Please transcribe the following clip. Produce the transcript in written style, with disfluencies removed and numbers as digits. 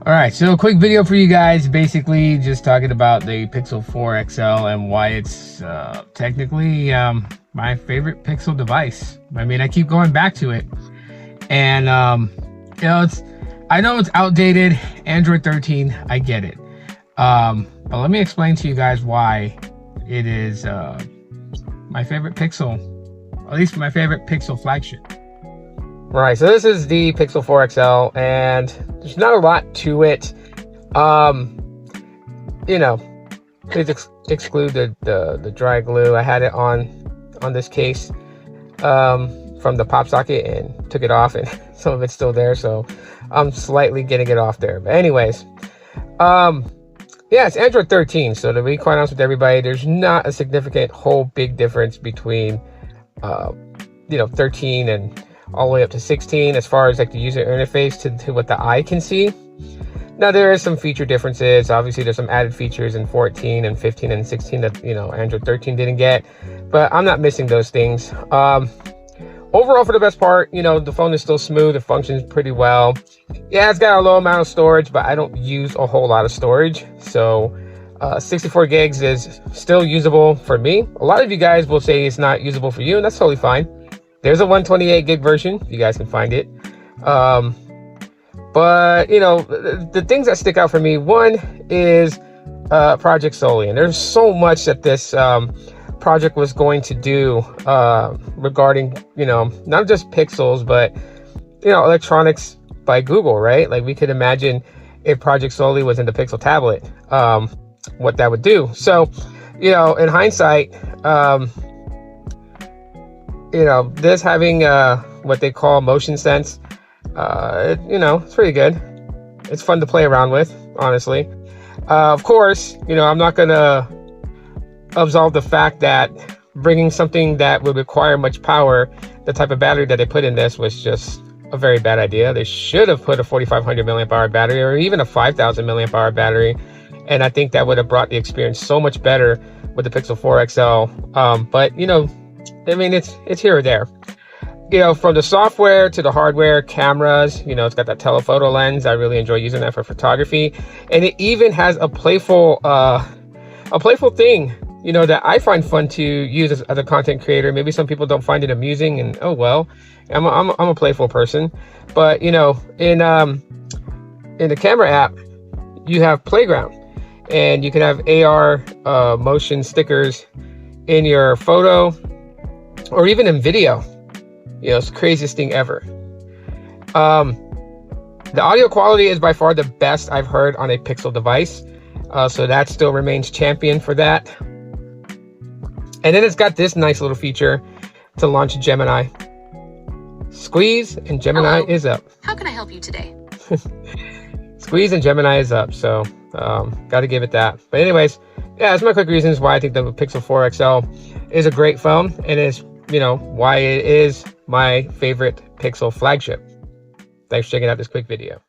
All right, so a quick video for you guys, basically just talking about the Pixel 4 XL and why it's technically my favorite Pixel device. I mean, I keep going back to it, and you know, I know it's outdated, Android 13, I get it, but let me explain to you guys why it is my favorite Pixel, at least my favorite Pixel flagship. Right, so this is the Pixel 4 XL, and there's not a lot to it. You know, please exclude the dry glue. I had it on this case from the pop socket and took it off, and some of it's still there, so I'm slightly getting it off there. But anyways, yeah, it's Android 13, so to be quite honest with everybody, there's not a significant whole big difference between you know, 13 and all the way up to 16 as far as like the user interface to what the eye can see. Now there is some feature differences. Obviously there's some added features in 14 and 15 and 16 that, you know, Android 13 didn't get, but I'm not missing those things. Overall, for the best part, you know, the phone is still smooth. It functions pretty well. Yeah, it's got a low amount of storage, but I don't use a whole lot of storage, so 64 gigs is still usable for me. A lot of you guys will say it's not usable for you, and that's totally fine. There's a 128 gig version, you guys can find it. But, you know, the things that stick out for me, one is Project Soli. And there's so much that this project was going to do regarding, you know, not just pixels, but, you know, electronics by Google, right? Like we could imagine if Project Soli was in the Pixel tablet, what that would do. So, you know, in hindsight, you know, this having what they call motion sense, you know, it's pretty good. It's fun to play around with, honestly. Of course, you know, I'm not gonna absolve the fact that bringing something that would require much power, the type of battery that they put in this, was just a very bad idea. They should have put a 4,500 milliamp hour battery or even a 5,000 milliamp hour battery, and I think that would have brought the experience so much better with the Pixel 4 XL. But you know, I mean, it's here or there. You know, from the software to the hardware, cameras, you know, it's got that telephoto lens. I really enjoy using that for photography. And it even has a playful thing, you know, that I find fun to use as a content creator. Maybe some people don't find it amusing, and oh well, I'm a playful person. But you know, in the camera app, you have Playground, and you can have AR motion stickers in your photo or even in video. You know, it's the craziest thing ever. The audio quality is by far the best I've heard on a Pixel device, so that still remains champion for that. And then it's got this nice little feature to launch Gemini. Squeeze and Gemini Hello. is up. How can I help you today? Squeeze and Gemini is up, so got to give it that. But anyways, yeah, that's my quick reasons why I think the Pixel 4 XL is a great phone, and is, you know, why it is my favorite Pixel flagship. Thanks for checking out this quick video.